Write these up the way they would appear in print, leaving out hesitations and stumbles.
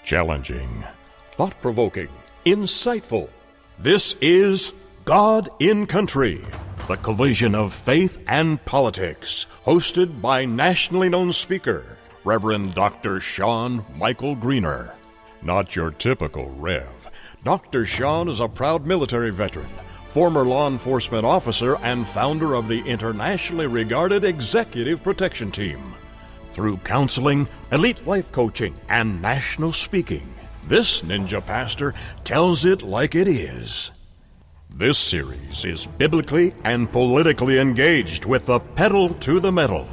Challenging, thought-provoking, insightful. This is God in Country, the collision of faith and politics, hosted by nationally known speaker, Reverend Dr. Sean Michael Greener. Not your typical Rev. Dr. Sean is a proud military veteran, former law enforcement officer, and founder of the internationally regarded Executive Protection Team. Through counseling, elite life coaching, and national speaking, this ninja pastor tells it like it is. This series is biblically and politically engaged with the pedal to the metal.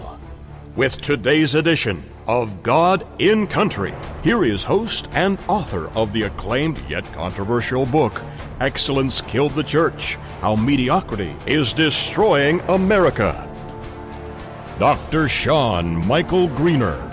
With today's edition of God in Country, here is host and author of the acclaimed yet controversial book, Excellence Killed the Church: How Mediocrity is Destroying America, Dr. Sean Michael Greener.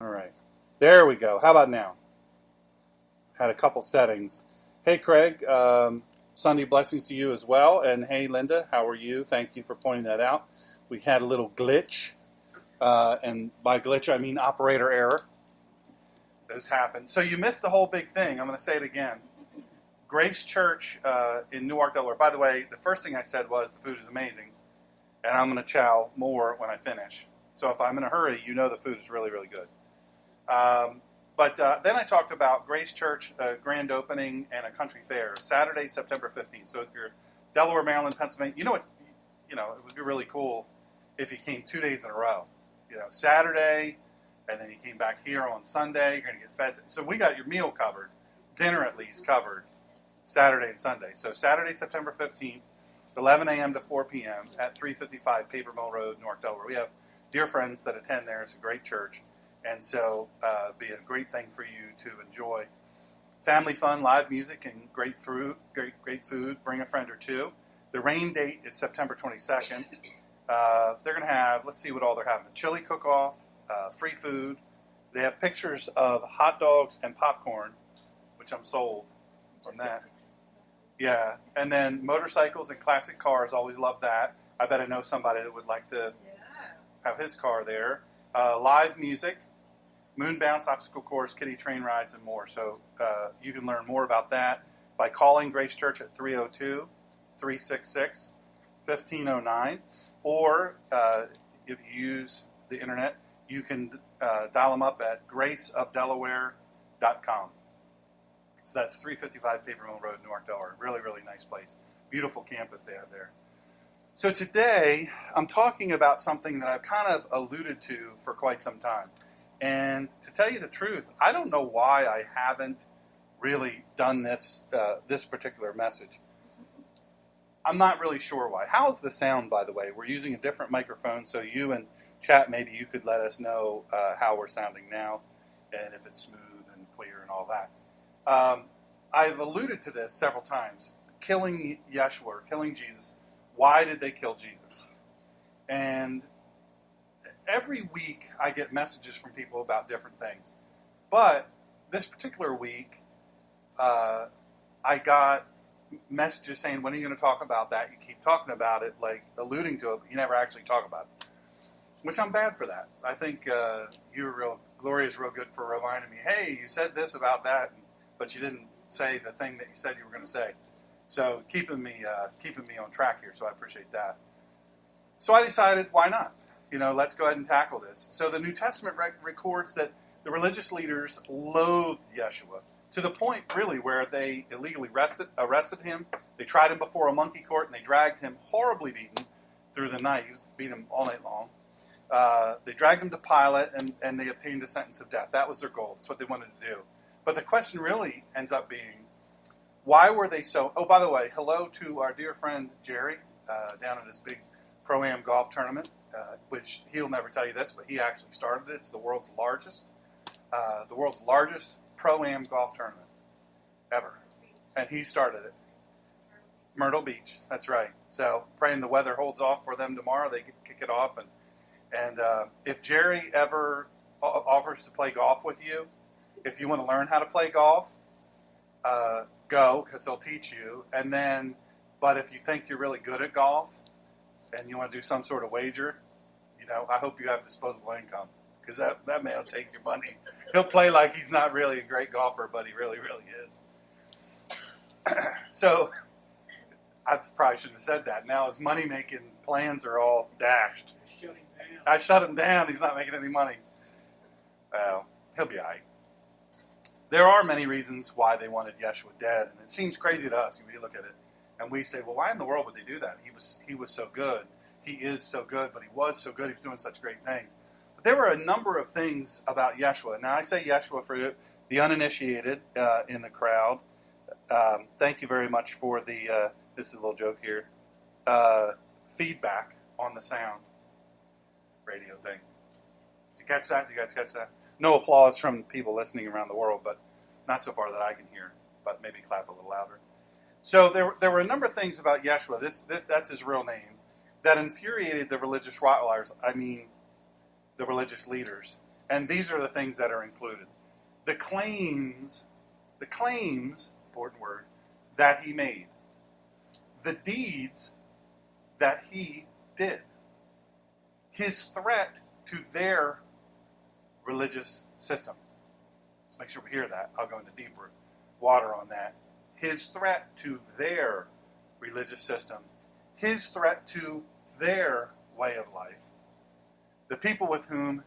All right. There we go. How about now? Had a couple settings. Hey, Craig. Sunday blessings to you as well. And hey, Linda, how are you? Thank you for pointing that out. We had a little glitch. And by glitch, I mean operator error. Those happen. So you missed the whole big thing. I'm going to say it again. Grace Church in Newark, Delaware. By the way, the first thing I said was the food is amazing. And I'm going to chow more when I finish. So if I'm in a hurry, you know the food is really, really good. But then I talked about Grace Church grand opening and a country fair, Saturday, September 15th. So if you're Delaware, Maryland, Pennsylvania, it would be really cool if you came 2 days in a row. Saturday, and then you came back here on Sunday. You're going to get fed. So we got your meal covered, dinner at least covered, Saturday and Sunday. So Saturday, September 15th, 11 a.m. to 4 p.m. at 355 Paper Mill Road, Newark, Delaware. We have dear friends that attend there. It's a great church. And so be a great thing for you to enjoy. Family fun, live music, and great food. Great food. Bring a friend or two. The rain date is September 22nd. They're going to have, let's see what all they're having. A chili cook-off, free food. They have pictures of hot dogs and popcorn, which I'm sold from that. Yeah, and then motorcycles and classic cars. Always love that. I bet I know somebody that would like to have his car there. Live music, moon bounce, obstacle course, kiddie train rides, and more. So you can learn more about that by calling Grace Church at 302-366-1509. Or if you use the internet, you can dial them up at graceofdelaware.com. So that's 355 Paper Mill Road, Newark, Delaware. Really, really nice place. Beautiful campus they have there. So today, I'm talking about something that I've kind of alluded to for quite some time. And to tell you the truth, I don't know why I haven't really done this particular message. I'm not really sure why. How's the sound, by the way? We're using a different microphone, so you and chat, maybe you could let us know how we're sounding now and if it's smooth and clear and all that. I've alluded to this several times. Killing Yeshua, or killing Jesus. Why did they kill Jesus? And every week I get messages from people about different things. But this particular week, I got messages saying, when are you going to talk about that? You keep talking about it, like alluding to it, but you never actually talk about it. Which I'm bad for that. I think Gloria's real good for reminding me, hey, you said this about that, but you didn't say the thing that you said you were going to say. So keeping me on track here, so I appreciate that. So I decided, why not? Let's go ahead and tackle this. So the New Testament records that the religious leaders loathed Yeshua to the point, really, where they illegally arrested him. They tried him before a monkey court, and they dragged him, horribly beaten, through the night. He was beat him all night long. They dragged him to Pilate, and they obtained the sentence of death. That was their goal. That's what they wanted to do. But the question really ends up being, why were they so... Oh, by the way, hello to our dear friend Jerry down at his big Pro-Am golf tournament, which he'll never tell you this, but he actually started it. It's the world's largest Pro-Am golf tournament ever. And he started it. Myrtle Beach, that's right. So praying the weather holds off for them tomorrow. They kick it off. And if Jerry ever offers to play golf with you, if you want to learn how to play golf, go, because he'll teach you. And then, but if you think you're really good at golf and you want to do some sort of wager, I hope you have disposable income, because that man will take your money. He'll play like he's not really a great golfer, but he really, really is. So I probably shouldn't have said that. Now his money-making plans are all dashed. I shut him down. He's not making any money. Well, he'll be all right. There are many reasons why they wanted Yeshua dead, and it seems crazy to us when we look at it, and we say, well, why in the world would they do that? He was so good. He is so good, but he was so good. He was doing such great things. But there were a number of things about Yeshua. Now, I say Yeshua for the uninitiated in the crowd. Thank you very much for the, this is a little joke here, feedback on the sound radio thing. Did you catch that? Did you guys catch that? No applause from people listening around the world, but not so far that I can hear. But maybe clap a little louder. So there were a number of things about Yeshua, that's his real name, that infuriated the religious Rottweilers, the religious leaders. And these are the things that are included. The claims, important word, that he made. The deeds that he did. His threat to their religious system. Let's make sure we hear that. I'll go into deeper water on that. His threat to their religious system. His threat to their way of life. The people with whom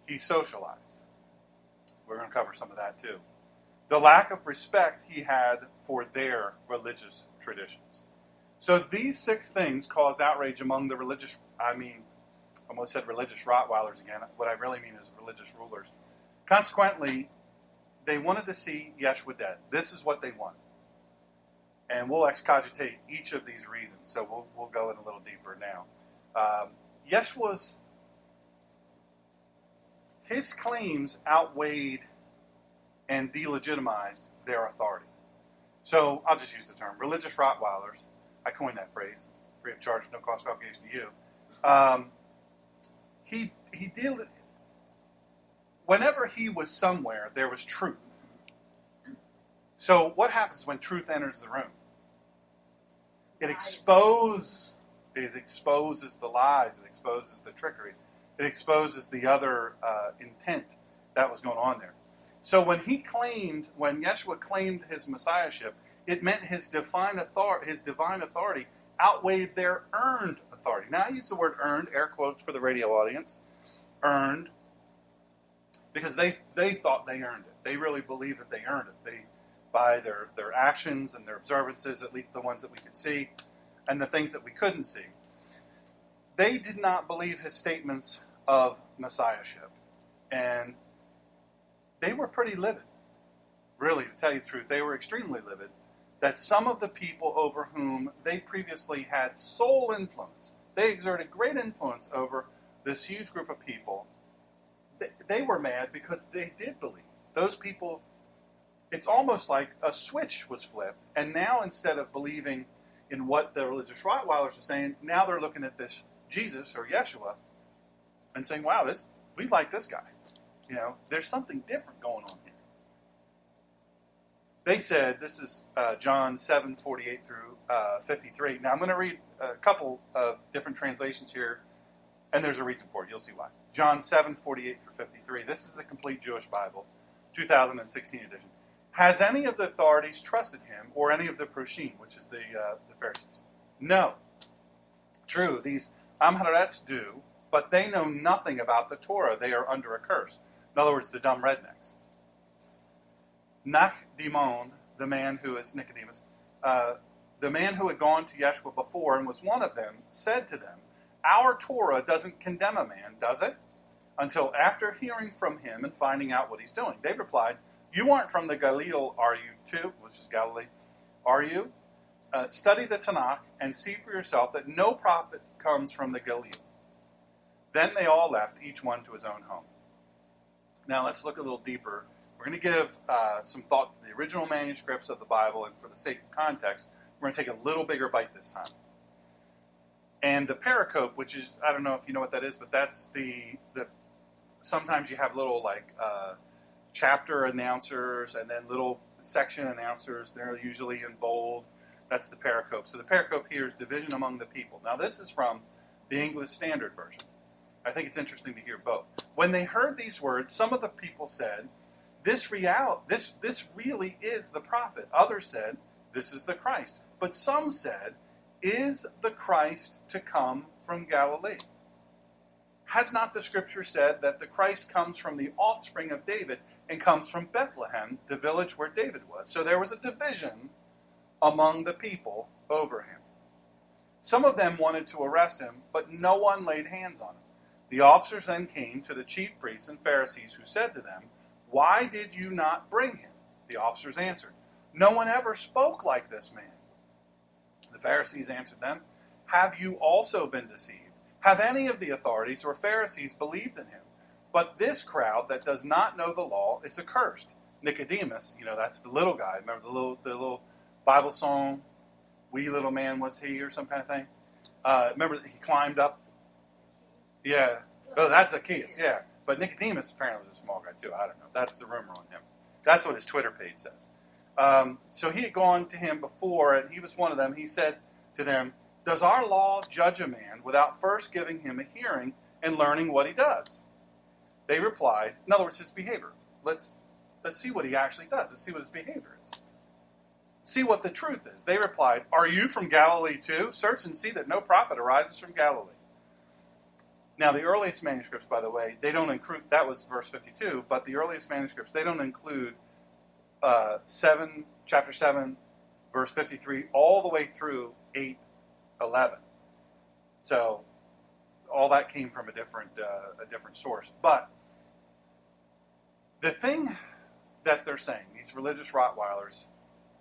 he socialized. We're going to cover some of that too. The lack of respect he had for their religious traditions. So these 6 things caused outrage among the religious, I almost said religious Rottweilers again. What I really mean is religious rulers. Consequently, they wanted to see Yeshua dead. This is what they want. And we'll excogitate each of these reasons. So we'll go in a little deeper now. His claims outweighed and delegitimized their authority. So I'll just use the term religious Rottweilers. I coined that phrase, free of charge, no cost or obligation to you. He did. Whenever he was somewhere, there was truth. So what happens when truth enters the room? It exposes the lies. It exposes the trickery. It exposes the other intent that was going on there. So when Yeshua claimed his messiahship, it meant his divine authority outweighed their earned authority. Now I use the word earned, air quotes for the radio audience, earned, because they thought they earned it. They really believed that they earned it. By their actions and their observances, at least the ones that we could see, and the things that we couldn't see. They did not believe his statements of messiahship. And they were pretty livid. Really, to tell you the truth, they were extremely livid that some of the people over whom they previously had sole influence, they exerted great influence over this huge group of people. They were mad because they did believe. Those people, it's almost like a switch was flipped, and now instead of believing in what the religious Rottweilers are saying, now they're looking at this Jesus or Yeshua and saying, wow, we like this guy. There's something different going on here. They said, this is John 7:48 through 53. Now I'm going to read a couple of different translations here, and there's a reason for it. You'll see why. John 7:48 through 53. This is the complete Jewish Bible, 2016 edition. Has any of the authorities trusted him, or any of the Proshim, which is the Pharisees? No. True, these Amharets do, but they know nothing about the Torah. They are under a curse. In other words, the dumb rednecks. Nicodemus, the man who is Nicodemus, the man who had gone to Yeshua before and was one of them, said to them, our Torah doesn't condemn a man, does it? Until after hearing from him and finding out what he's doing. They replied, you aren't from the Galilee, are you too? Which is Galilee. Are you? Study the Tanakh and see for yourself that no prophet comes from the Galilee. Then they all left, each one to his own home. Now let's look a little deeper. We're going to give some thought to the original manuscripts of the Bible, and for the sake of context, we're going to take a little bigger bite this time. And the pericope, which is, I don't know if you know what that is, but that's the sometimes you have little chapter announcers and then little section announcers. They're usually in bold. That's the pericope. So the pericope here is division among the people. Now this is from the English Standard Version. I think it's interesting to hear both. When they heard these words, some of the people said, this really is the prophet. Others said, this is the Christ. But some said, is the Christ to come from Galilee? Has not the scripture said that the Christ comes from the offspring of David and comes from Bethlehem, the village where David was? So there was a division among the people over him. Some of them wanted to arrest him, but no one laid hands on him. The officers then came to the chief priests and Pharisees, who said to them, why did you not bring him? The officers answered, no one ever spoke like this man. The Pharisees answered them, have you also been deceived? Have any of the authorities or Pharisees believed in him? But this crowd that does not know the law is accursed. Nicodemus, that's the little guy. Remember the little Bible song, wee little man was he, or some kind of thing? Remember that he climbed up? Yeah. Oh, that's Zacchaeus, yeah. But Nicodemus apparently was a small guy too. I don't know. That's the rumor on him. That's what his Twitter page says. So he had gone to him before, and he was one of them. He said to them, does our law judge a man without first giving him a hearing and learning what he does? They replied, in other words, his behavior. Let's see what he actually does. Let's see what his behavior is. See what the truth is. They replied, are you from Galilee too? Search and see that no prophet arises from Galilee. Now, the earliest manuscripts, by the way, they don't include, that was verse 52, but the earliest manuscripts, they don't include chapter 7, verse 53, all the way through 8:11. So, all that came from a different source. But the thing that they're saying, these religious Rottweilers,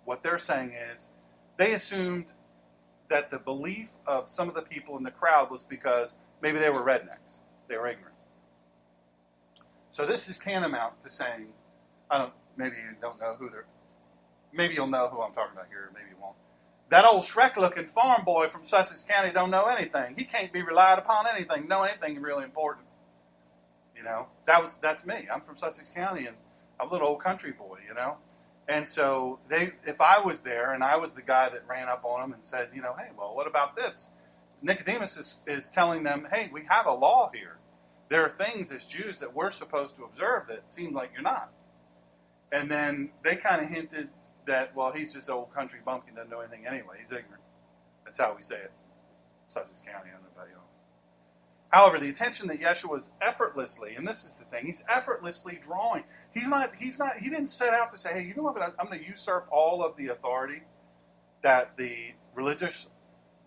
what they're saying is, they assumed that the belief of some of the people in the crowd was because maybe they were rednecks. They were ignorant. So this is tantamount to saying, maybe you don't know who they're. Maybe you'll know who I'm talking about here, maybe you won't. That old Shrek-looking farm boy from Sussex County don't know anything. He can't be relied upon anything, know anything really important. You know, that's me. I'm from Sussex County, and I'm a little old country boy, you know. And so if I was there and I was the guy that ran up on them and said, you know, hey, well, what about this? Nicodemus is telling them, hey, we have a law here. There are things as Jews that we're supposed to observe that seem like you're not. And then they kind of hinted that, well, he's just an old country bumpkin, doesn't know anything anyway. He's ignorant. That's how we say it. Sussex County, I don't know about you. However, the attention that Yeshua is effortlessly, and this is the thing, he's effortlessly drawing. He didn't set out to say, hey, you know what, I'm going to usurp all of the authority that the religious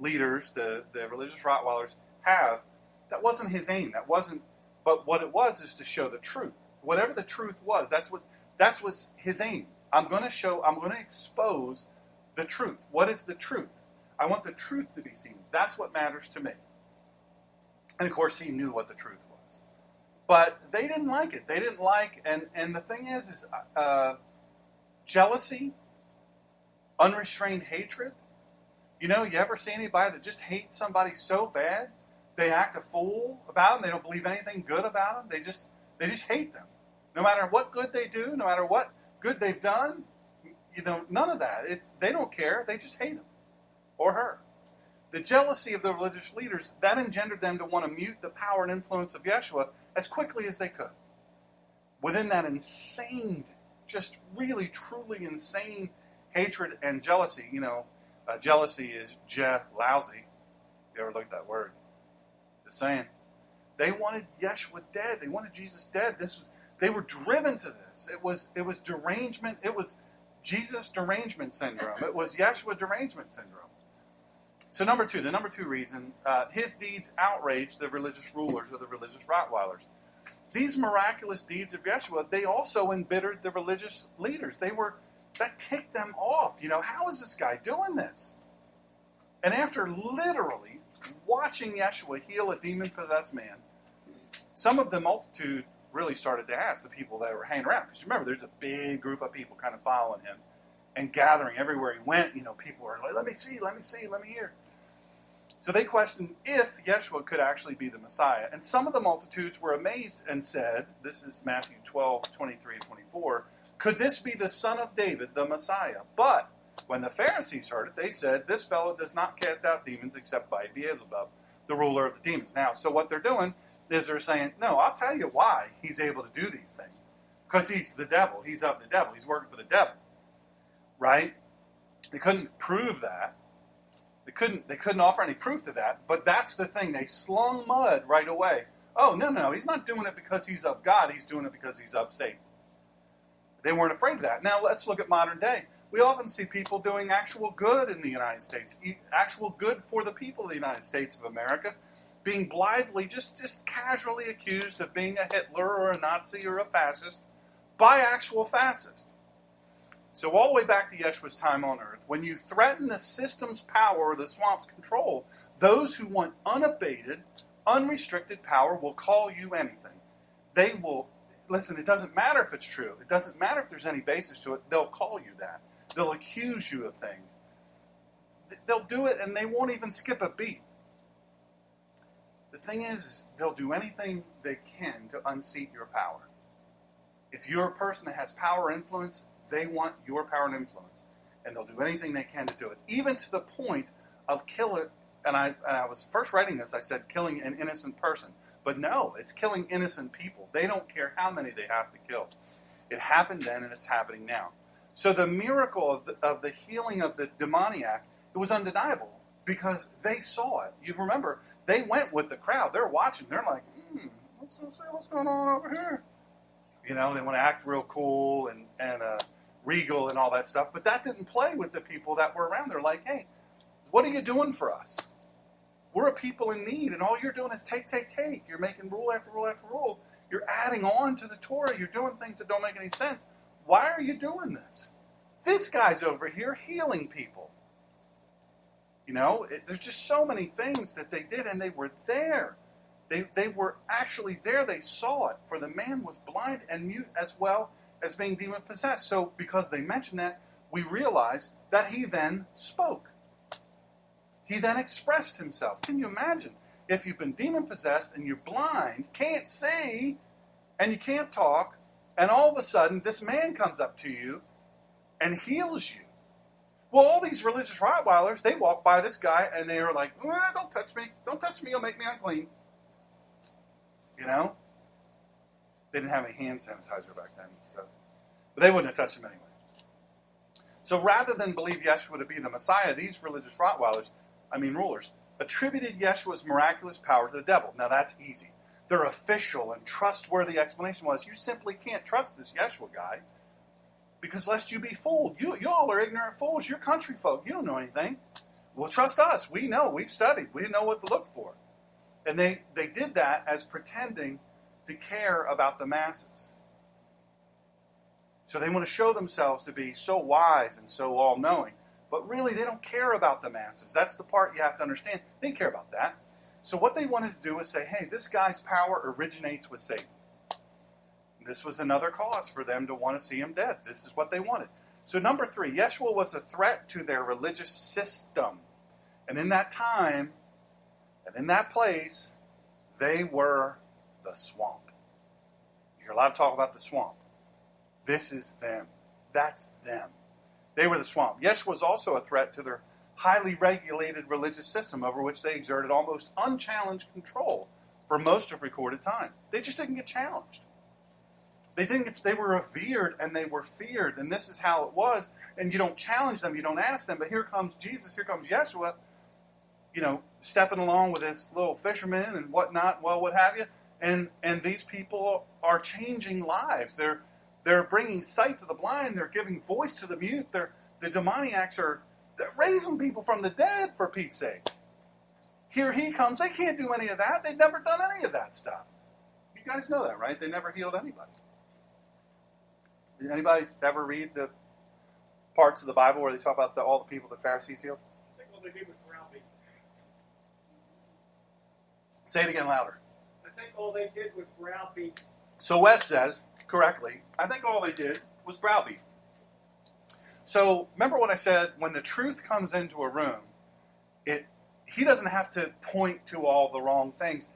leaders, the religious Rottweilers have. That wasn't his aim. But what it was is to show the truth. Whatever the truth was, that's what his aim. I'm going to expose the truth. What is the truth? I want the truth to be seen. That's what matters to me. And of course, he knew what the truth was. But they didn't like it. They didn't like, and the thing is jealousy, unrestrained hatred. You know, you ever see anybody that just hates somebody so bad, they act a fool about them, they don't believe anything good about them, they just hate them. No matter what good they do, no matter what good they've done, you know, none of that. They don't care, they just hate him or her. The jealousy of the religious leaders, that engendered them to want to mute the power and influence of Yeshua as quickly as they could. Within that insane, just really, truly insane hatred and jealousy, you know, jealousy is lousy. You ever look at that word? Just saying. They wanted Yeshua dead. They wanted Jesus dead. They were driven to this. It was derangement. It was Jesus derangement syndrome. It was Yeshua derangement syndrome. So the number two reason, his deeds outraged the religious rulers or the religious Rottweilers. These miraculous deeds of Yeshua, they also embittered the religious leaders. That ticked them off. You know, how is this guy doing this? And after literally watching Yeshua heal a demon-possessed man, some of the multitude really started to ask the people that were hanging around. Because remember, there's a big group of people kind of following him and gathering everywhere he went. You know, people were like, let me see, let me hear. So they questioned if Yeshua could actually be the Messiah. And some of the multitudes were amazed and said, this is Matthew 12, 23 and 24, could this be the son of David, the Messiah? But when the Pharisees heard it, they said, this fellow does not cast out demons except by Beelzebub, the ruler of the demons. Now, so what they're doing is they're saying, no, I'll tell you why he's able to do these things. Because he's the devil. He's of the devil. He's working for the devil. Right? They couldn't prove that. They couldn't offer any proof to that. But that's the thing. They slung mud right away. Oh, no. He's not doing it because he's of God. He's doing it because he's of Satan. They weren't afraid of that. Now, let's look at modern day. We often see people doing actual good in the United States, actual good for the people of the United States of America, being blithely, just casually accused of being a Hitler or a Nazi or a fascist by actual fascists. So all the way back to Yeshua's time on earth, when you threaten the system's power or the swamp's control, those who want unabated, unrestricted power will call you anything. They will, listen, it doesn't matter if it's true. It doesn't matter if there's any basis to it. They'll call you that. They'll accuse you of things. They'll do it and they won't even skip a beat. The thing is, they'll do anything they can to unseat your power. If you're a person that has power or influence, they want your power and influence. And they'll do anything they can to do it. Even to the point of killing, and I was first writing this, I said killing an innocent person. But no, it's killing innocent people. They don't care how many they have to kill. It happened then and it's happening now. So the miracle of the healing of the demoniac, it was undeniable because they saw it. You remember, they went with the crowd. They're watching. They're like, let's see what's going on over here. You know, they want to act real cool and regal and all that stuff. But that didn't play with the people that were around. They're like, hey, what are you doing for us? We're a people in need, and all you're doing is take. You're making rule after rule after rule. You're adding on to the Torah. You're doing things that don't make any sense. Why are you doing this? This guy's over here healing people. You know, there's just so many things that they did, and they were there. They were actually there. They saw it. For the man was blind and mute as well as being demon-possessed. So because they mentioned that, we realize that he then spoke. He then expressed himself. Can you imagine if you've been demon-possessed and you're blind, can't see, and you can't talk, and all of a sudden this man comes up to you and heals you? Well, all these religious Rottweilers, they walk by this guy and they are like, don't touch me. Don't touch me. You'll make me unclean. You know? They didn't have any hand sanitizer back then. But they wouldn't have touched him anyway. So rather than believe Yeshua to be the Messiah, these religious rulers, attributed Yeshua's miraculous power to the devil. Now that's easy. Their official and trustworthy explanation was, you simply can't trust this Yeshua guy, because lest you be fooled. You all are ignorant fools. You're country folk. You don't know anything. Well, trust us. We know. We've studied. We know what to look for. And they did that as pretending to care about the masses. So they want to show themselves to be so wise and so all-knowing. But really, they don't care about the masses. That's the part you have to understand. They care about that. So what they wanted to do was say, hey, this guy's power originates with Satan. This was another cause for them to want to see him dead. This is what they wanted. So number 3, Yeshua was a threat to their religious system. And in that time, and in that place, they were the swamp. You hear a lot of talk about the swamp. This is them. That's them. They were the swamp. Yeshua was also a threat to their highly regulated religious system over which they exerted almost unchallenged control for most of recorded time. They just didn't get challenged. They were revered and they were feared, and this is how it was. And you don't challenge them, you don't ask them, but here comes Jesus, here comes Yeshua, stepping along with his little fishermen and whatnot, well, what have you. And these people are changing lives. They're bringing sight to the blind. They're giving voice to the mute. The demoniacs they're raising people from the dead, for Pete's sake. Here he comes. They can't do any of that. They've never done any of that stuff. You guys know that, right? They never healed anybody. Did anybody ever read the parts of the Bible where they talk about all the people the Pharisees healed? I think all they did was browbeat. Say it again louder. I think all they did was browbeat. So Wes says, correctly, I think all they did was browbeat. So remember what I said, when the truth comes into a room, he doesn't have to point to all the wrong things.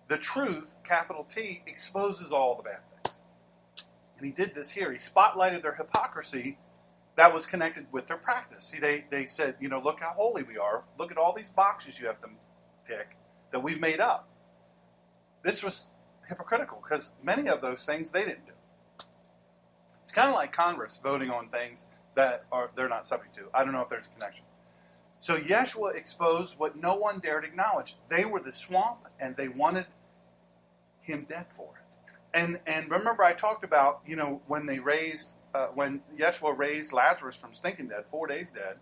The truth, capital T, exposes all the bad things. And he did this here. He spotlighted their hypocrisy that was connected with their practice. See, they said, look how holy we are. Look at all these boxes you have to tick that we've made up. This was hypocritical because many of those things they didn't do. It's kind of like Congress voting on things that they're not subject to. I don't know if there's a connection. So Yeshua exposed what no one dared acknowledge. They were the swamp, and they wanted him dead for it. And remember, I talked about when Yeshua raised Lazarus from stinking dead, 4 days dead.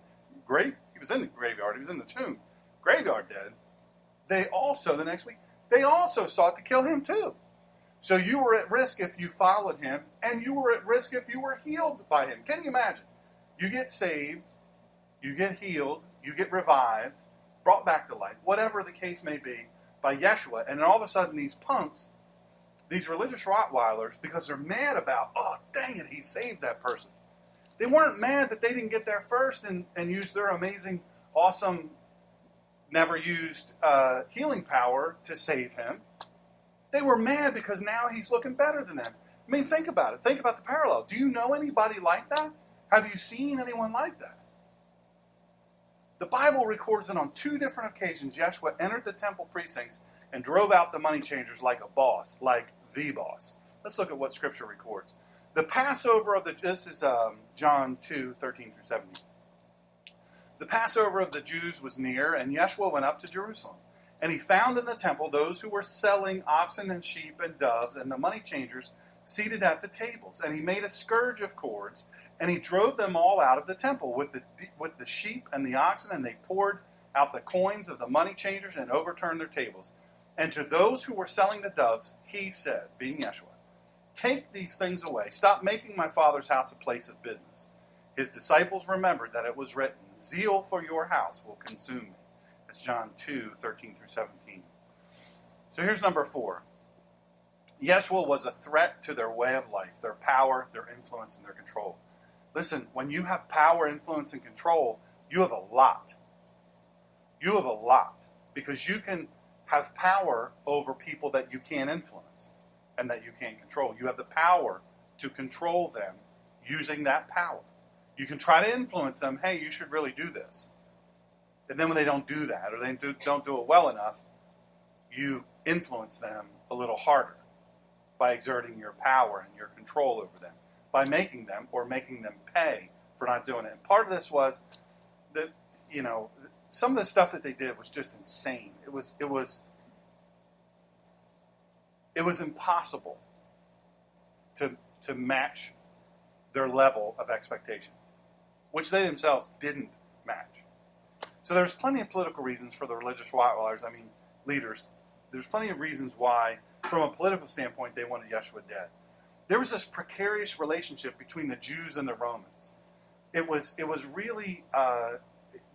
Great, he was in the graveyard. He was in the tomb, graveyard dead. They also the next week sought to kill him too. So you were at risk if you followed him, and you were at risk if you were healed by him. Can you imagine? You get saved, you get healed, you get revived, brought back to life, whatever the case may be, by Yeshua, and then all of a sudden these punks, these religious Rottweilers, because they're mad about, oh, dang it, he saved that person. They weren't mad that they didn't get there first and use their amazing, awesome, never used healing power to save him. They were mad because now he's looking better than them. I mean, think about it. Think about the parallel. Do you know anybody like that? Have you seen anyone like that? The Bible records that on 2 different occasions, Yeshua entered the temple precincts and drove out the money changers like a boss, like the boss. Let's look at what Scripture records. The Passover this is John 2, 13 through 17. The Passover of the Jews was near, and Yeshua went up to Jerusalem. And he found in the temple those who were selling oxen and sheep and doves and the money changers seated at the tables. And he made a scourge of cords, and he drove them all out of the temple with the sheep and the oxen, and they poured out the coins of the money changers and overturned their tables. And to those who were selling the doves, he said, being Yeshua, take these things away. Stop making my Father's house a place of business. His disciples remembered that it was written, zeal for your house will consume me. That's John 2, 13 through 17. So here's number 4. Yeshua was a threat to their way of life, their power, their influence, and their control. Listen, when you have power, influence, and control, you have a lot. You have a lot. Because you can have power over people that you can't influence and that you can't control. You have the power to control them using that power. You can try to influence them, hey, you should really do this. And then when they don't do that, or they don't do it well enough, you influence them a little harder by exerting your power and your control over them, by making them pay for not doing it. And part of this was that, some of the stuff that they did was just insane. It was impossible to match their level of expectation, which they themselves didn't match. So there's plenty of political reasons for the religious leaders. There's plenty of reasons why, from a political standpoint, they wanted Yeshua dead. There was this precarious relationship between the Jews and the Romans. It was really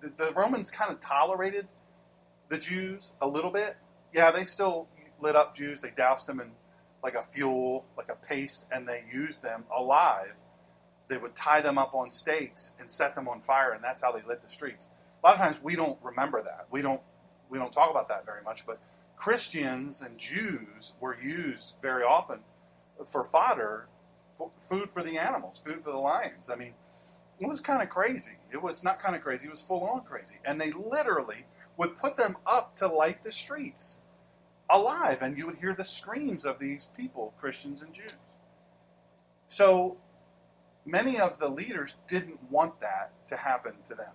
the Romans kind of tolerated the Jews a little bit. Yeah, they still lit up Jews. They doused them in like a fuel, like a paste, and they used them alive. They would tie them up on stakes and set them on fire, and that's how they lit the streets. A lot of times we don't remember that. We don't talk about that very much, but Christians and Jews were used very often for fodder, food for the animals, food for the lions. I mean, it was kind of crazy. It was not kind of crazy. It was full-on crazy. And they literally would put them up to light the streets alive, and you would hear the screams of these people, Christians and Jews. So many of the leaders didn't want that to happen to them.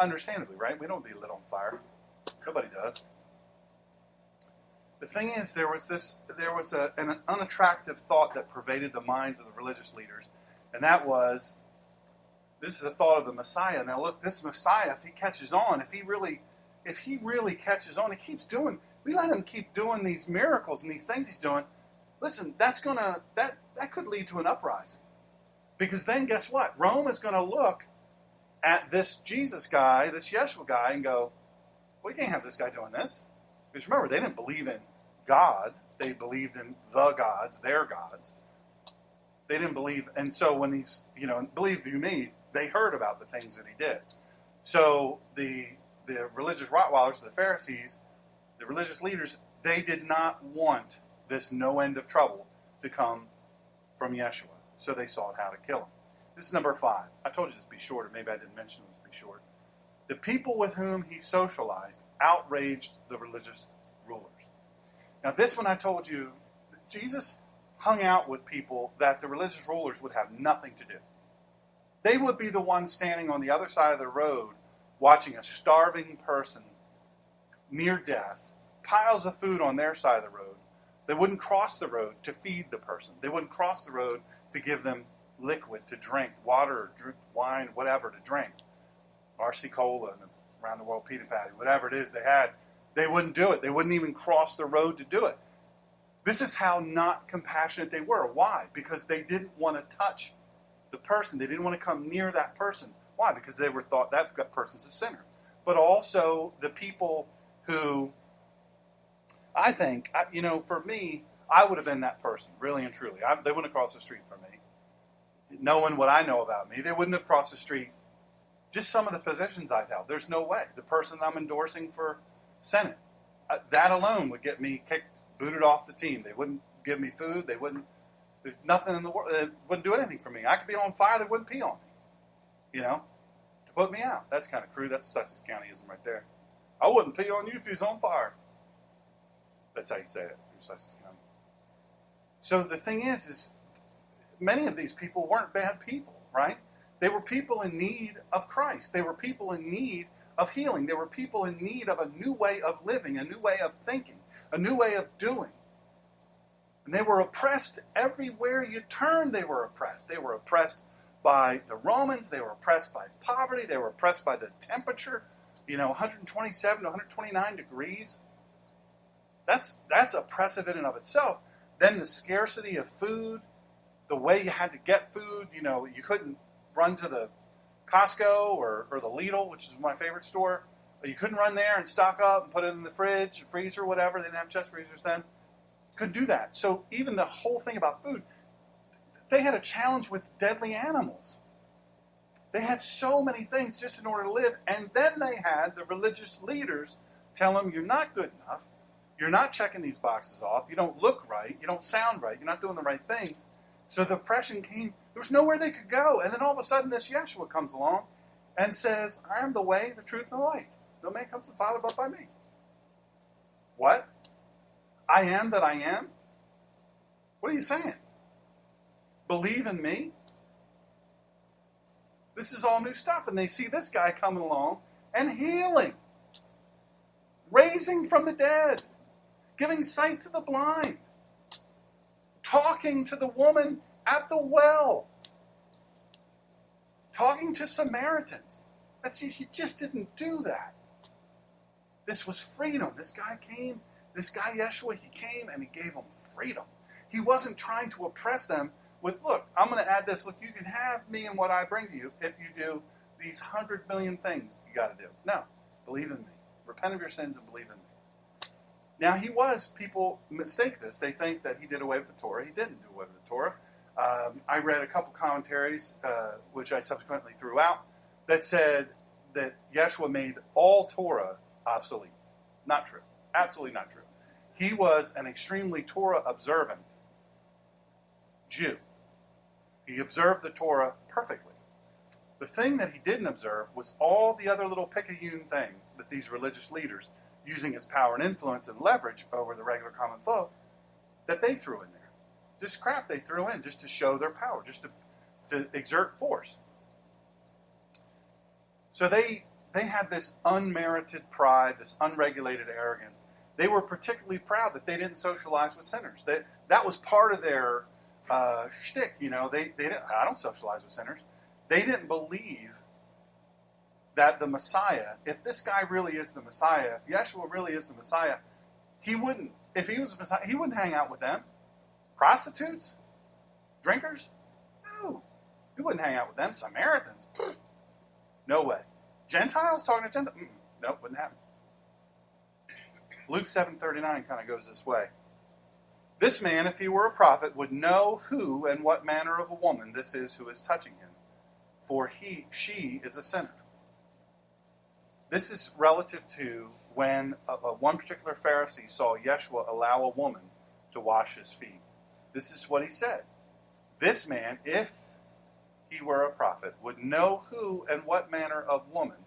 Understandably, right? We don't be lit on fire. Nobody does. The thing is, there was an unattractive thought that pervaded the minds of the religious leaders, and that was, this is a thought of the Messiah. Now look, this Messiah, if he catches on, if he really catches on, we let him keep doing these miracles and these things he's doing, listen, that could lead to an uprising. Because then guess what? Rome is going to look at this Jesus guy, this Yeshua guy, and go, we can't have this guy doing this. Because remember, they didn't believe in God. They believed in the gods, their gods. They didn't believe, and so when these, believe you me, they heard about the things that he did. So the religious Rottweilers, the Pharisees, the religious leaders, they did not want this no end of trouble to come from Yeshua. So they sought how to kill him. This is number 5. I told you this would be short, or maybe I didn't mention it would be short. The people with whom he socialized outraged the religious rulers. Now this one I told you, Jesus hung out with people that the religious rulers would have nothing to do. They would be the ones standing on the other side of the road watching a starving person near death, piles of food on their side of the road. They wouldn't cross the road to feed the person. They wouldn't cross the road to give them liquid to drink, water, wine, whatever to drink. RC Cola and Around the World Pita Patty, whatever it is they had, they wouldn't do it. They wouldn't even cross the road to do it. This is how not compassionate they were. Why? Because they didn't want to touch the person. They didn't want to come near that person. Why? Because they were thought that person's a sinner. But also the people who, I think, for me, I would have been that person, really and truly. They wouldn't have crossed the street for me. Knowing what I know about me, they wouldn't have crossed the street. Just some of the positions I've held. There's no way. The person I'm endorsing for Senate, that alone would get me kicked, booted off the team. They wouldn't give me food. There's nothing in the world. They wouldn't do anything for me. I could be on fire. They wouldn't pee on me, to put me out. That's kind of crude. That's Sussex Countyism right there. I wouldn't pee on you if you was on fire. That's how you say it in Sussex County. So the thing is many of these people weren't bad people, right? They were people in need of Christ. They were people in need of healing. They were people in need of a new way of living, a new way of thinking, a new way of doing. And they were oppressed everywhere you turned. They were oppressed. They were oppressed by the Romans. They were oppressed by poverty. They were oppressed by the temperature, 127 to 129 degrees. That's oppressive in and of itself. Then the scarcity of food, the way you had to get food, you couldn't run to the Costco or the Lidl, which is my favorite store. You couldn't run there and stock up and put it in the fridge, freezer, whatever. They didn't have chest freezers then. Couldn't do that. So even the whole thing about food, they had a challenge with deadly animals. They had so many things just in order to live. And then they had the religious leaders tell them, you're not good enough. You're not checking these boxes off. You don't look right. You don't sound right. You're not doing the right things. So the oppression came. There was nowhere they could go. And then all of a sudden this Yeshua comes along and says, I am the way, the truth, and the life. No man comes to the Father but by me. What? I am that I am? What are you saying? Believe in me? This is all new stuff. And they see this guy coming along and healing. Raising from the dead. Giving sight to the blind. Talking to the woman at the well. Talking to Samaritans. He just didn't do that. This was freedom. This guy came, this guy Yeshua, he came and he gave them freedom. He wasn't trying to oppress them with, look, I'm going to add this. Look, you can have me and what I bring to you if you do these 100 million things you got to do. No, believe in me. Repent of your sins and believe in me. Now, people mistake this. They think that he did away with the Torah. He didn't do away with the Torah. I read a couple commentaries, which I subsequently threw out, that said that Yeshua made all Torah obsolete. Not true. Absolutely not true. He was an extremely Torah observant Jew. He observed the Torah perfectly. The thing that he didn't observe was all the other little picayune things that these religious leaders, using his power and influence and leverage over the regular common folk, that they threw in there. Just crap they threw in just to show their power, just to exert force. So they had this unmerited pride, this unregulated arrogance. They were particularly proud that they didn't socialize with sinners. That was part of their shtick. They didn't. I don't socialize with sinners. They didn't believe that the Messiah, if this guy really is the Messiah, if Yeshua really is the Messiah, he wouldn't. If he was the Messiah, he wouldn't hang out with them. Prostitutes, drinkers, no, he wouldn't hang out with them. Samaritans, no way. Gentiles talking to Gentiles, nope, wouldn't happen. Luke 7:39 kind of goes this way. This man, if he were a prophet, would know who and what manner of a woman this is who is touching him, for she is a sinner. This is relative to when one particular Pharisee saw Yeshua allow a woman to wash his feet. This is what he said. This man, if he were a prophet, would know who and what manner of woman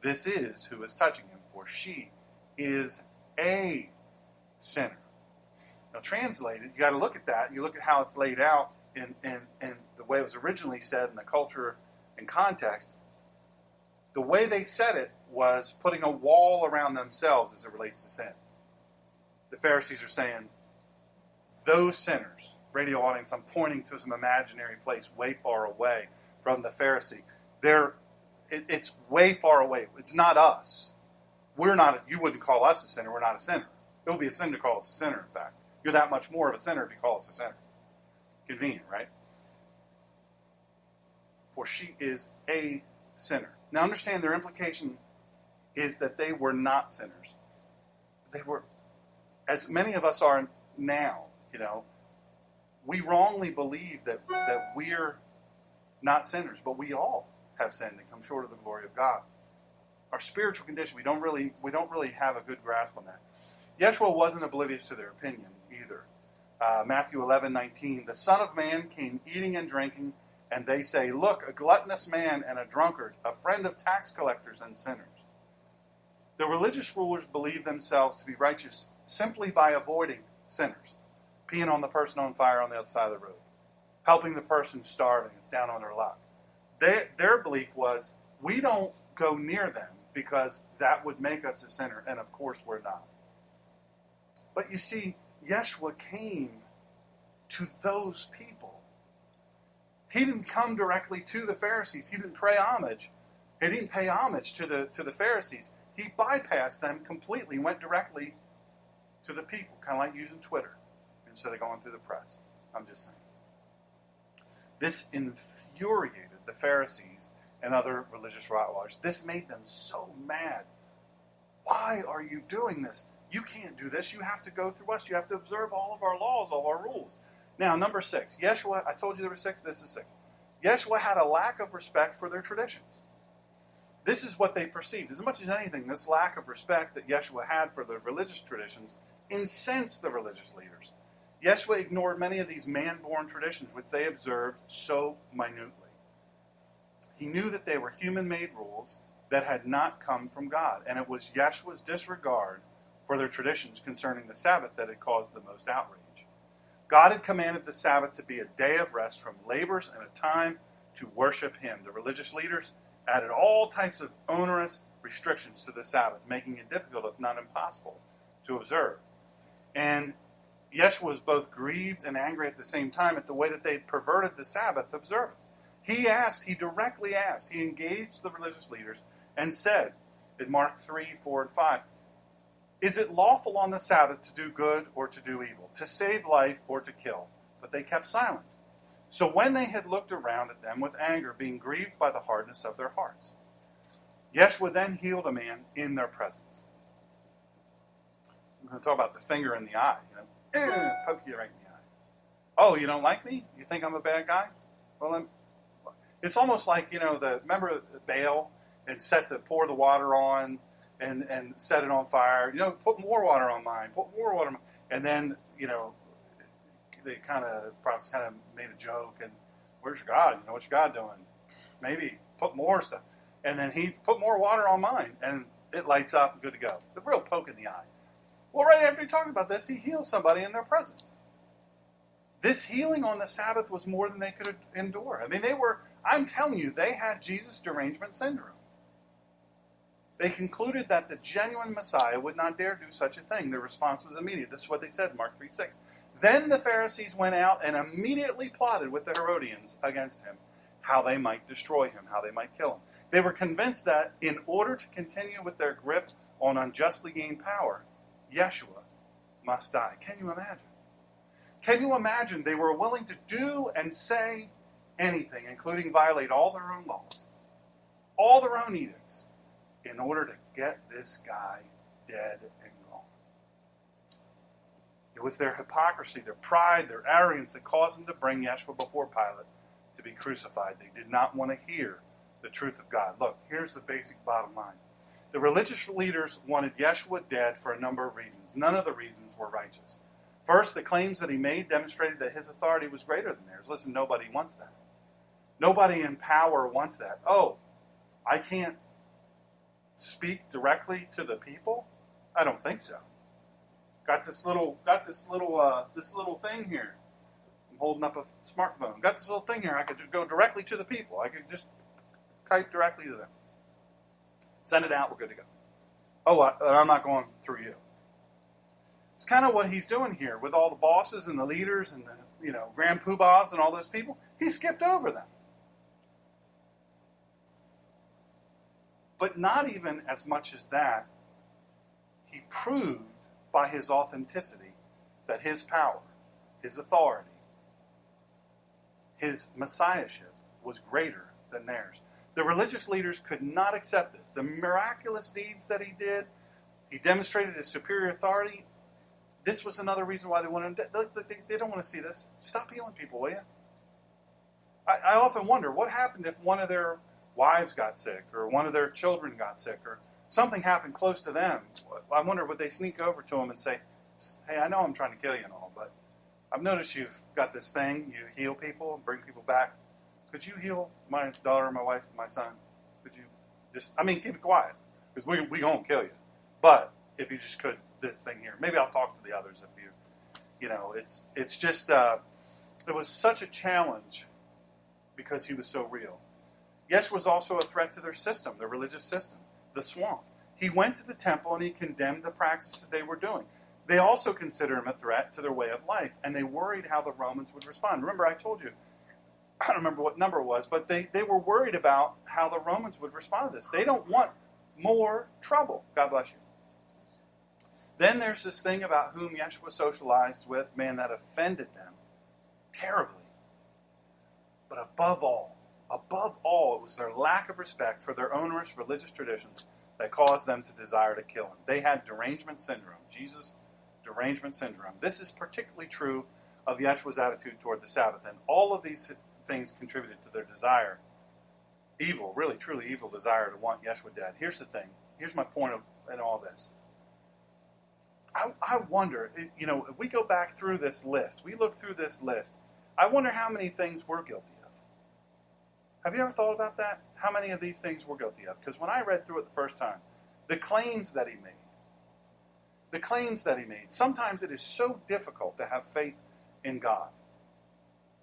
this is who is touching him, for she is a sinner. Now, translated, you got to look at that. You look at how it's laid out in the way it was originally said in the culture and context. The way they said it was putting a wall around themselves as it relates to sin. The Pharisees are saying, those sinners, radio audience, I'm pointing to some imaginary place way far away from the Pharisee. It's way far away. It's not us. You wouldn't call us a sinner. We're not a sinner. It would be a sin to call us a sinner, in fact. You're that much more of a sinner if you call us a sinner. Convenient, right? For she is a sinner. Now understand, their implication is that they were not sinners. They were, as many of us are now, we wrongly believe that we're not sinners, but we all have sinned and come short of the glory of God. Our spiritual condition, we don't really have a good grasp on that. Yeshua wasn't oblivious to their opinion either. Matthew 11:19, the Son of Man came eating and drinking, and they say, look, a gluttonous man and a drunkard, a friend of tax collectors and sinners. The religious rulers believed themselves to be righteous simply by avoiding sinners, peeing on the person on fire on the other side of the road, helping the person starving that's down on their luck. Their belief was, we don't go near them because that would make us a sinner, and of course we're not. But you see, Yeshua came to those people. He didn't come directly to the Pharisees. He didn't pay homage. He didn't pay homage to the Pharisees. He bypassed them completely, went directly to the people, kind of like using Twitter instead of going through the press. I'm just saying. This infuriated the Pharisees and other religious Rottweilers. This made them so mad. Why are you doing this? You can't do this. You have to go through us. You have to observe all of our laws, all our rules. Now, number 6. Yeshua, I told you there were 6. This is 6. Yeshua had a lack of respect for their traditions. This is what they perceived. As much as anything, this lack of respect that Yeshua had for the religious traditions incensed the religious leaders. Yeshua ignored many of these man-born traditions, which they observed so minutely. He knew that they were human-made rules that had not come from God, and it was Yeshua's disregard for their traditions concerning the Sabbath that had caused the most outrage. God had commanded the Sabbath to be a day of rest from labors and a time to worship Him. The religious leaders added all types of onerous restrictions to the Sabbath, making it difficult, if not impossible, to observe. And Yeshua was both grieved and angry at the same time at the way that they had perverted the Sabbath observance. He directly asked, he engaged the religious leaders and said in Mark 3, 4, and 5, "Is it lawful on the Sabbath to do good or to do evil, to save life or to kill?" But they kept silent. So when they had looked around at them with anger, being grieved by the hardness of their hearts, Yeshua then healed a man in their presence. I'm going to talk about the finger in the eye. Poke you right in the eye. Oh, you don't like me? You think I'm a bad guy? Well, it's almost like, remember Baal and pour the water on and set it on fire. Put more water on mine. Put more water on mine. And then, prophets kind of made a joke. And where's your God? What's your God doing? Maybe put more stuff. And then he put more water on mine. And it lights up and good to go. The real poke in the eye. Well, right after he talked about this, he heals somebody in their presence. This healing on the Sabbath was more than they could endure. I mean, I'm telling you, they had Jesus derangement syndrome. They concluded that the genuine Messiah would not dare do such a thing. Their response was immediate. This is what they said in Mark 3:6. Then the Pharisees went out and immediately plotted with the Herodians against him, how they might destroy him, how they might kill him. They were convinced that in order to continue with their grip on unjustly gained power, Yeshua must die. Can you imagine? Can you imagine they were willing to do and say anything, including violate all their own laws, all their own edicts, in order to get this guy dead and gone? It was their hypocrisy, their pride, their arrogance that caused them to bring Yeshua before Pilate to be crucified. They did not want to hear the truth of God. Look, here's the basic bottom line. The religious leaders wanted Yeshua dead for a number of reasons. None of the reasons were righteous. First, the claims that he made demonstrated that his authority was greater than theirs. Listen, nobody wants that. Nobody in power wants that. Oh, I can't speak directly to the people? I don't think so. Got this little thing here. I'm holding up a smartphone. Got this little thing here. I could go directly to the people. I could just type directly to them. Send it out. We're good to go. Oh, I'm not going through you. It's kind of what he's doing here with all the bosses and the leaders and the grand poobahs and all those people. He skipped over them. But not even as much as that. He proved by his authenticity that his power, his authority, his messiahship was greater than theirs. The religious leaders could not accept this. The miraculous deeds that he did, he demonstrated his superior authority. This was another reason why they wanted him dead. They don't want to see this. Stop healing people, will you? I often wonder, what happened if one of their wives got sick, or one of their children got sick, or something happened close to them? I wonder, would they sneak over to him and say, "Hey, I know I'm trying to kill you and all, but I've noticed you've got this thing. You heal people and bring people back. Could you heal my daughter, my wife, and my son? Could you keep it quiet, because we won't kill you. But if you just could, this thing here. Maybe I'll talk to the others if it's just, it was such a challenge because he was so real. Yeshua was also a threat to their system, their religious system, the swamp. He went to the temple and he condemned the practices they were doing. They also considered him a threat to their way of life, and they worried how the Romans would respond. Remember, I told you, I don't remember what number it was, but they were worried about how the Romans would respond to this. They don't want more trouble. God bless you. Then there's this thing about whom Yeshua socialized with, man, that offended them terribly. But above all, it was their lack of respect for their onerous religious traditions that caused them to desire to kill him. They had derangement syndrome. Jesus, derangement syndrome. This is particularly true of Yeshua's attitude toward the Sabbath. And all of these things contributed to their desire. Evil, really, truly evil desire to want Yeshua dead. Here's the thing. Here's my point in all this. I wonder, if we go back through this list, we look through this list, I wonder how many things we're guilty of. Have you ever thought about that? How many of these things we're guilty of? Because when I read through it the first time, the claims that he made, sometimes it is so difficult to have faith in God.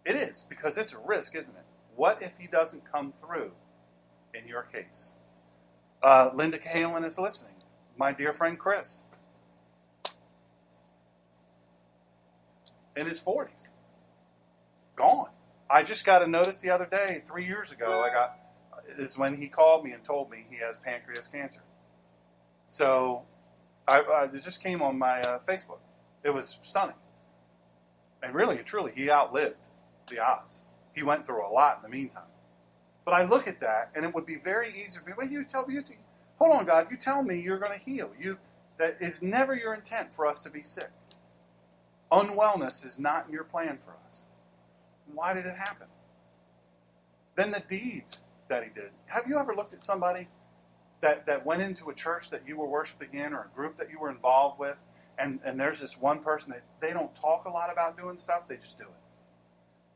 It is, because it's a risk, isn't it? What if he doesn't come through in your case? Linda Cahalan is listening. My dear friend Chris. In his 40s. Gone. I just got a notice the other day, 3 years ago, is when he called me and told me he has pancreas cancer. So, it just came on my Facebook. It was stunning. And really and truly, he outlived the odds. He went through a lot in the meantime. But I look at that, and it would be very easy to be, hold on, God, you tell me you're going to heal. That is never your intent for us to be sick. Unwellness is not in your plan for us. Why did it happen? Then the deeds that he did. Have you ever looked at somebody that went into a church that you were worshiping in, or a group that you were involved with, and there's this one person that they don't talk a lot about doing stuff, they just do it.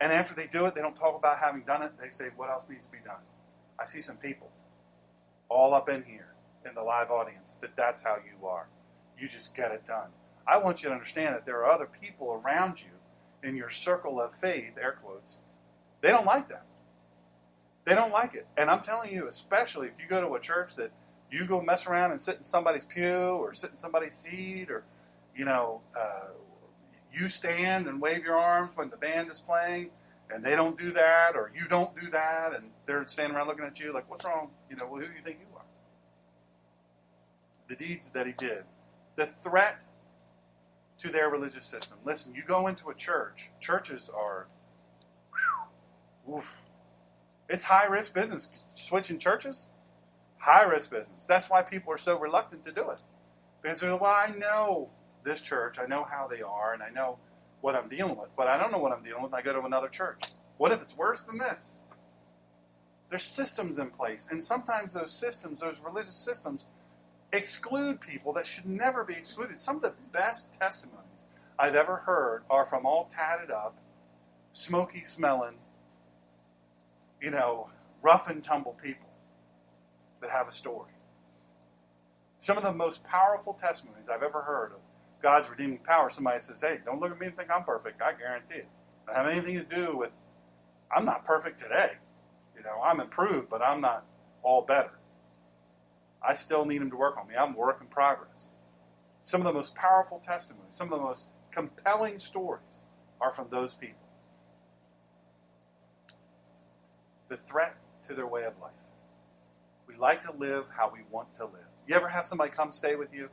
And after they do it, they don't talk about having done it. They say, what else needs to be done? I see some people all up in here in the live audience that's how you are. You just get it done. I want you to understand that there are other people around you in your circle of faith, air quotes. They don't like that. They don't like it. And I'm telling you, especially if you go to a church that you go mess around and sit in somebody's pew or sit in somebody's seat, or, you stand and wave your arms when the band is playing, and they don't do that, or you don't do that, and they're standing around looking at you like, what's wrong? Who do you think you are? The deeds that he did. The threat to their religious system. Listen, you go into a church. Churches are, it's high-risk business. Switching churches, high-risk business. That's why people are so reluctant to do it. Because they're like, well, I know this church, I know how they are, and I know what I'm dealing with, but I don't know what I'm dealing with, and I go to another church. What if it's worse than this? There's systems in place, and sometimes those systems, those religious systems, exclude people that should never be excluded. Some of the best testimonies I've ever heard are from all tatted up, smoky smelling, rough and tumble people that have a story. Some of the most powerful testimonies I've ever heard of God's redeeming power, somebody says, hey, don't look at me and think I'm perfect. I guarantee it. It doesn't have anything to do with, I'm not perfect today. I'm improved, but I'm not all better. I still need him to work on me. I'm a work in progress. Some of the most powerful testimonies, some of the most compelling stories are from those people. The threat to their way of life. We like to live how we want to live. You ever have somebody come stay with you?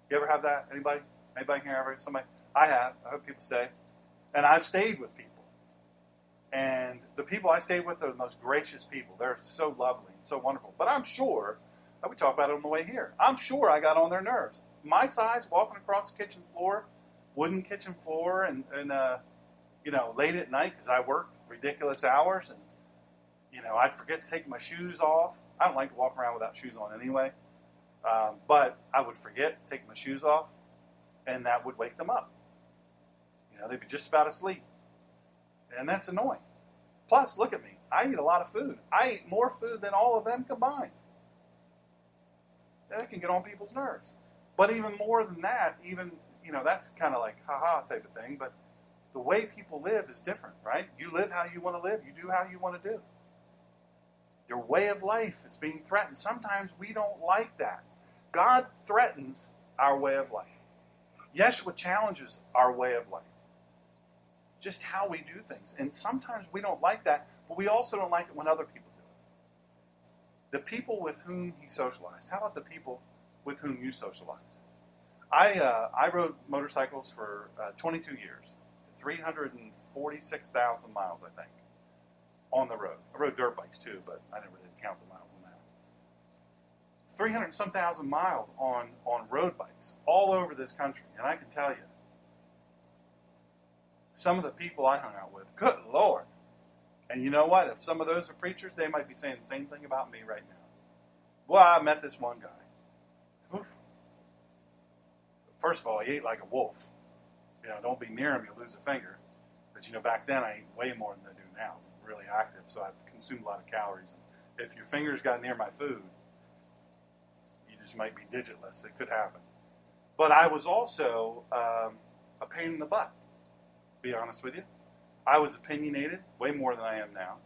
You ever have that? Anybody? Anybody here ever? Somebody? I have. I hope people stay. And I've stayed with people. And the people I stayed with are the most gracious people. They're so lovely and so wonderful. But I'm sure, we talked about it on the way here, I'm sure I got on their nerves. My size, walking across the kitchen floor, wooden kitchen floor, and late at night because I worked ridiculous hours, and, I'd forget to take my shoes off. I don't like to walk around without shoes on anyway. But I would forget to take my shoes off, and that would wake them up. They'd be just about asleep. And that's annoying. Plus, look at me. I eat a lot of food. I eat more food than all of them combined. That can get on people's nerves. But even more than that, that's kind of like ha-ha type of thing. But the way people live is different, right? You live how you want to live. You do how you want to do. Your way of life is being threatened. Sometimes we don't like that. God threatens our way of life. Yeshua challenges our way of life. Just how we do things. And sometimes we don't like that, but we also don't like it when other people do it. The people with whom he socialized. How about the people with whom you socialize? I rode motorcycles for 22 years. 346,000 miles, I think, on the road. I rode dirt bikes too, but I never did count the miles on that. 300 and some thousand miles on road bikes all over this country. And I can tell you, some of the people I hung out with, good Lord. And you know what? If some of those are preachers, they might be saying the same thing about me right now. Well, I met this one guy. Oof. First of all, he ate like a wolf. Don't be near him, you'll lose a finger. But, back then I ate way more than I do now. I was really active, so I consumed a lot of calories. And if your fingers got near my food, you just might be digitless. It could happen. But I was also a pain in the butt, to be honest with you. I was opinionated way more than I am now.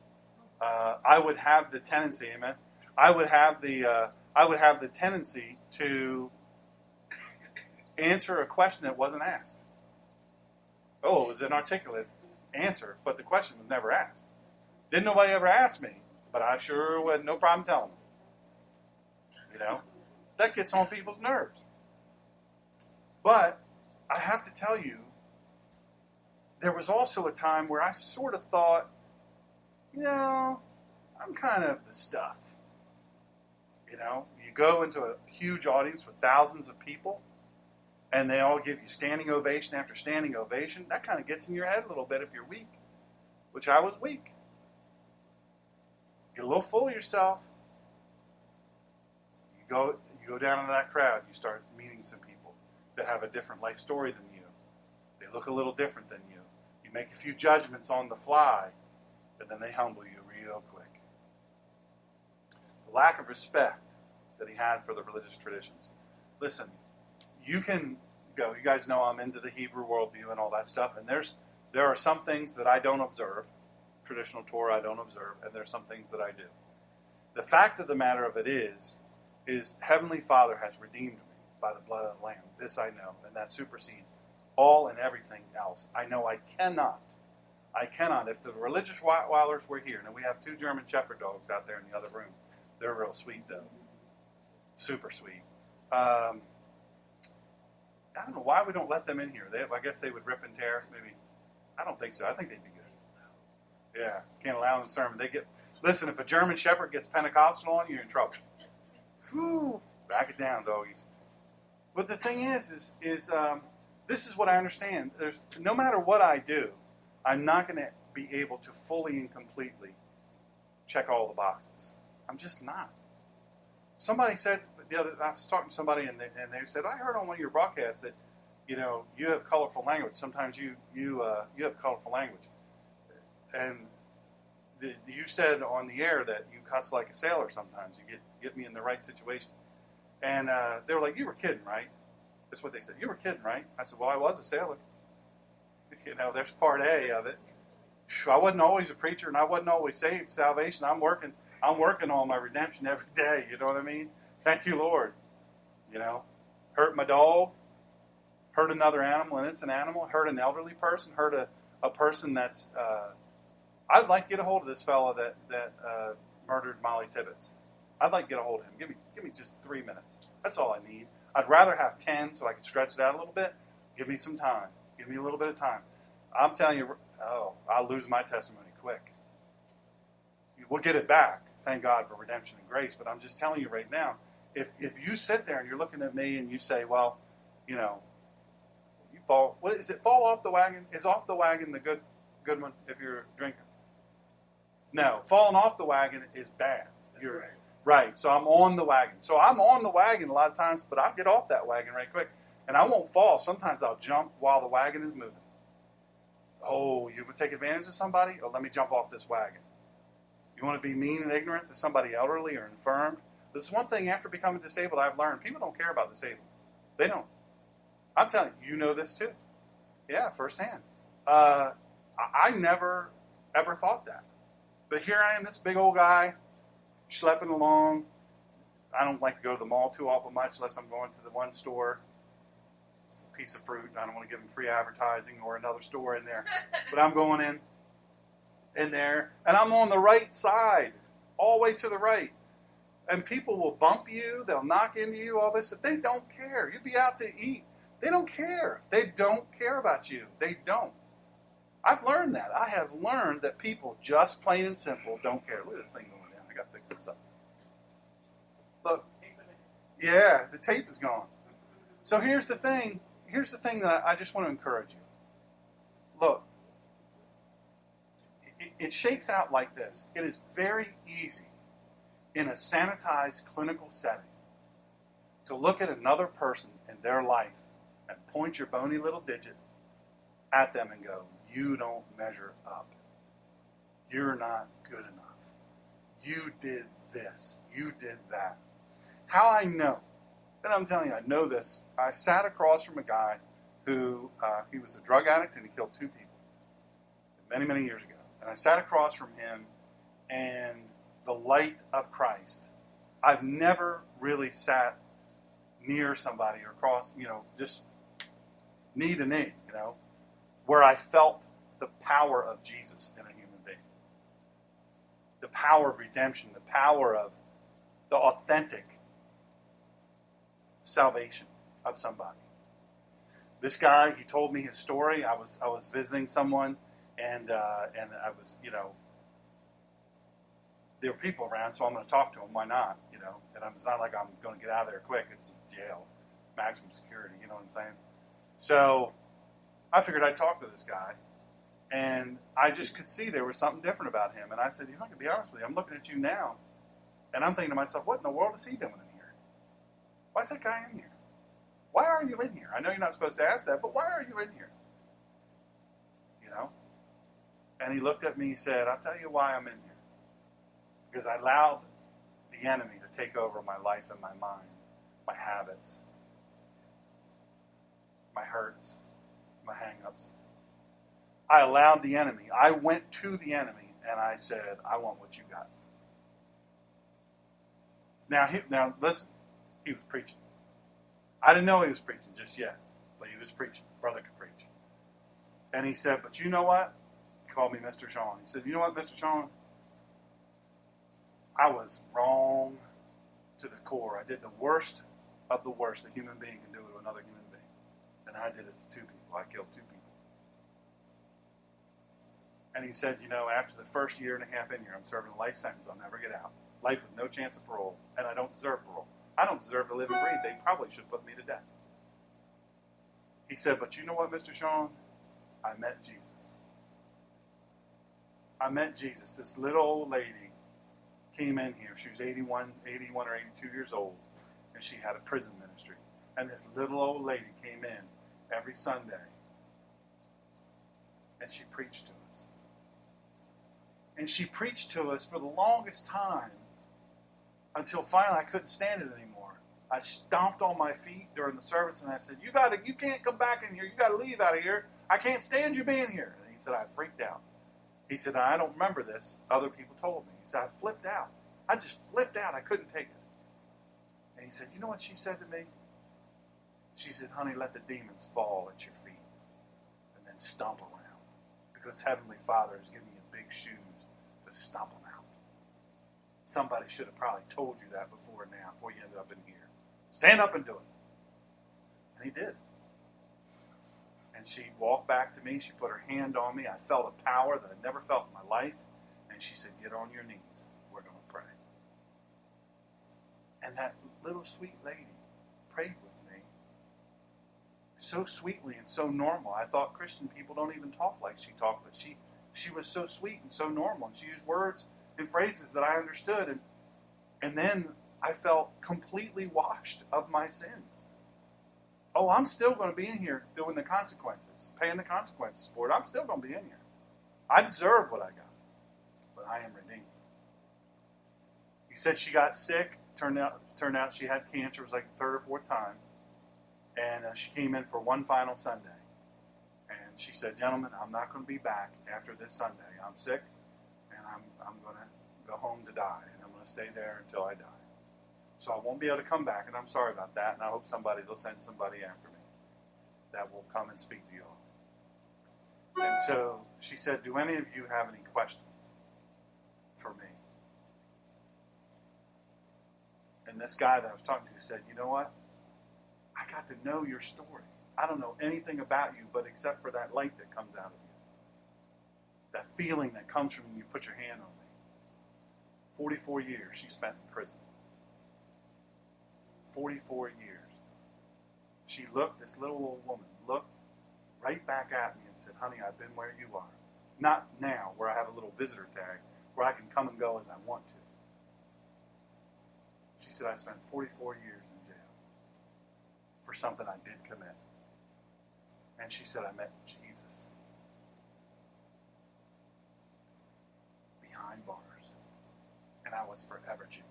I would have the tendency, amen. I would have the tendency to answer a question that wasn't asked. Oh, it was an articulate answer, but the question was never asked. Didn't nobody ever ask me, but I sure had no problem telling them. That gets on people's nerves. But I have to tell you, there was also a time where I sort of thought, I'm kind of the stuff. You go into a huge audience with thousands of people, and they all give you standing ovation after standing ovation. That kind of gets in your head a little bit if you're weak, which I was weak. Get a little full of yourself. You go down into that crowd. You start meeting some people that have a different life story than you. They look a little different than you. You make a few judgments on the fly, and then they humble you real quick. The lack of respect that he had for the religious traditions. Listen, you can go. You guys know I'm into the Hebrew worldview and all that stuff, and there are some things that I don't observe. Traditional Torah I don't observe, and there's some things that I do. The fact of the matter of it is Heavenly Father has redeemed me by the blood of the Lamb. This I know, and that supersedes all and everything else. I know I cannot. If the religious Rottweilers were here, and we have 2 German Shepherd dogs out there in the other room. They're real sweet, though. Super sweet. I don't know why we don't let them in here. I guess they would rip and tear. Maybe. I don't think so. I think they'd be good. Yeah. Can't allow them in sermon. Listen, if a German Shepherd gets Pentecostal on you, you're in trouble. Whew. Back it down, doggies. But the thing is this is what I understand. No matter what I do, I'm not going to be able to fully and completely check all the boxes. I'm just not. Somebody said I was talking to somebody and they said, I heard on one of your broadcasts that you have colorful language. Sometimes you have colorful language, and you said on the air that you cuss like a sailor. Sometimes you get me in the right situation, and they were like, you were kidding, right? That's what they said. You were kidding, right? I said, well, I was a sailor. There's part A of it. I wasn't always a preacher, and I wasn't always saved. Salvation. I'm working on my redemption every day. You know what I mean? Thank you, Lord. Hurt my dog, hurt another animal, an innocent animal, hurt an elderly person, hurt a person that's. I'd like to get a hold of this fella that murdered Molly Tibbetts. I'd like to get a hold of him. Give me just 3 minutes. That's all I need. I'd rather have 10 so I can stretch it out a little bit. Give me some time. Give me a little bit of time. I'm telling you, I'll lose my testimony quick. We'll get it back. Thank God for redemption and grace. But I'm just telling you right now, if you sit there and you're looking at me and you say, well, you fall. What is it? Fall off the wagon? Is off the wagon the good one if you're drinking? No, falling off the wagon is bad. You're right. So I'm on the wagon. So I'm on the wagon a lot of times, but I'll get off that wagon right quick. And I won't fall. Sometimes I'll jump while the wagon is moving. Oh, you would take advantage of somebody? Oh, let me jump off this wagon. You want to be mean and ignorant to somebody elderly or infirmed? This is one thing after becoming disabled I've learned. People don't care about disabled. They don't. I'm telling you, you know this too. Yeah, firsthand. I never, ever thought that. But here I am, this big old guy, schlepping along. I don't like to go to the mall too awful much unless I'm going to the one store. It's a piece of fruit. I don't want to give them free advertising or another store in there. But I'm going in there, and I'm on the right side, all the way to the right. And people will bump you. They'll knock into you, all this. They don't care. You'll be out to eat. They don't care. They don't care about you. They don't. I've learned that. I have learned that people just plain and simple don't care. Look at this thing going down. I got to fix this up. Look. Yeah, the tape is gone. So here's the thing. Here's the thing that I just want to encourage you. Look, it shakes out like this. It is very easy in a sanitized clinical setting to look at another person in their life and point your bony little digit at them and go, you don't measure up. You're not good enough. You did this. You did that. How I know, and I'm telling you, I know this. I sat across from a guy who, he was a drug addict and he killed 2 people many, many years ago. And I sat across from him and the light of Christ. I've never really sat near somebody or across, just knee to knee, where I felt the power of Jesus in a human being. The power of redemption, the power of the authentic salvation of somebody. This guy, he told me his story. I was visiting someone, and I was, there were people around, so I'm going to talk to him. Why not? And it's not like I'm going to get out of there quick. It's jail, maximum security. You know what I'm saying? So I figured I'd talk to this guy, and I just could see there was something different about him. And I said, I can be honest with you. I'm looking at you now, and I'm thinking to myself, what in the world is he doing in here? Why is that guy in here? Why are you in here? I know you're not supposed to ask that, but why are you in here? And he looked at me, he said, I'll tell you why I'm in here. Because I allowed the enemy to take over my life and my mind, my habits, my hurts, my hang-ups. I allowed the enemy. I went to the enemy and I said, I want what you got. Now listen, he was preaching. I didn't know he was preaching just yet, but he was preaching. Brother could preach. And he said, but you know what? He called me Mr. Sean. He said, you know what, Mr. Sean? I was wrong to the core. I did the worst of the worst a human being can do to another human being. And I did it to 2 people. I killed 2 people. And he said, after the first year and a half in here, I'm serving a life sentence. I'll never get out. Life with no chance of parole. And I don't deserve parole. I don't deserve to live and breathe. They probably should put me to death. He said, but you know what, Mr. Sean? I met Jesus. I met Jesus. This little old lady came in here. She was 81 or 82 years old, and she had a prison ministry. And this little old lady came in every Sunday, and she preached to us. And she preached to us for the longest time until finally I couldn't stand it anymore. I stomped on my feet during the service, and I said, you can't come back in here. You got to leave out of here. I can't stand you being here. And he said, I freaked out. He said, I don't remember this. Other people told me. He said, I flipped out. I just flipped out. I couldn't take it. And he said, you know what she said to me? She said, honey, let the demons fall at your feet and then stomp around. Because Heavenly Father is giving you big shoes to stomp them out. Somebody should have probably told you that before you ended up in here. Stand up and do it. And he did. And she walked back to me. She put her hand on me. I felt a power that I'd never felt in my life. And she said, get on your knees. We're going to pray. And that little sweet lady prayed with me so sweetly and so normal. I thought Christian people don't even talk like she talked, but she was so sweet and so normal. And she used words and phrases that I understood. And then I felt completely washed of my sins. Oh, I'm still going to be in here doing the consequences, paying the consequences for it. I'm still going to be in here. I deserve what I got, but I am redeemed. He said she got sick. Turned out she had cancer. It was like the 3rd or 4th time. And she came in for one final Sunday. And she said, gentlemen, I'm not going to be back after this Sunday. I'm sick, and I'm going to go home to die. And I'm going to stay there until I die. So I won't be able to come back, and I'm sorry about that. And I hope they'll send somebody after me that will come and speak to you all. And so she said, do any of you have any questions for me? And this guy that I was talking to said, you know what? I got to know your story. I don't know anything about you, but except for that light that comes out of you. That feeling that comes from when you put your hand on me. 44 years she spent in prison. 44 years. She looked, this little old woman, looked right back at me and said, honey, I've been where you are. Not now, where I have a little visitor tag, where I can come and go as I want to. She said, I spent 44 years in jail for something I did commit. And she said, I met Jesus behind bars. And I was forever changed.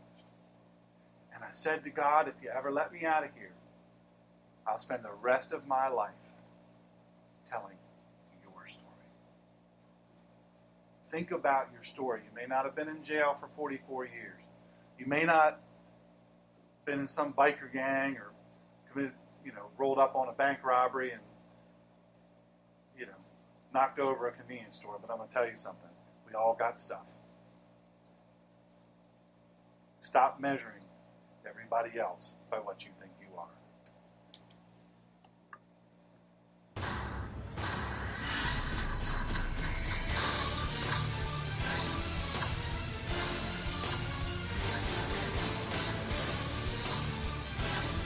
And I said to God, if you ever let me out of here, I'll spend the rest of my life telling your story. Think about your story. You may not have been in jail for 44 years. You may not have been in some biker gang or committed, rolled up on a bank robbery and, knocked over a convenience store. But I'm going to tell you something. We all got stuff. Stop measuring everybody else by what you think you are.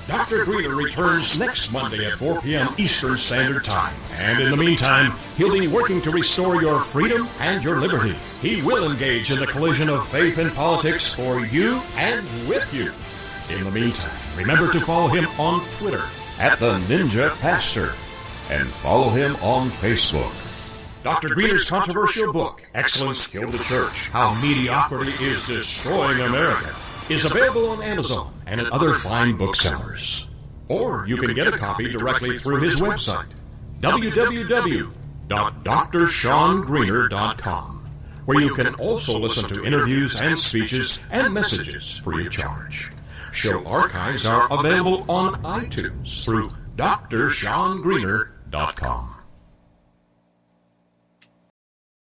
Dr. Greener returns next Monday at 4 p.m. Eastern Standard Time. And in the meantime, he'll be working to restore your freedom and your liberty. He will engage in the collision of faith and politics for you and with you. In the meantime, remember to follow him on Twitter at the Ninja Pastor and follow him on Facebook. Dr. Greener's controversial book, Excellence Killed the Church, How Mediocrity is Destroying America, is available on Amazon and at other fine booksellers. Or you can get a copy directly through his website, www.drshawngreener.com, where you can also listen to interviews and speeches and messages free of charge. Show archives are available on iTunes through drshawngreener.com.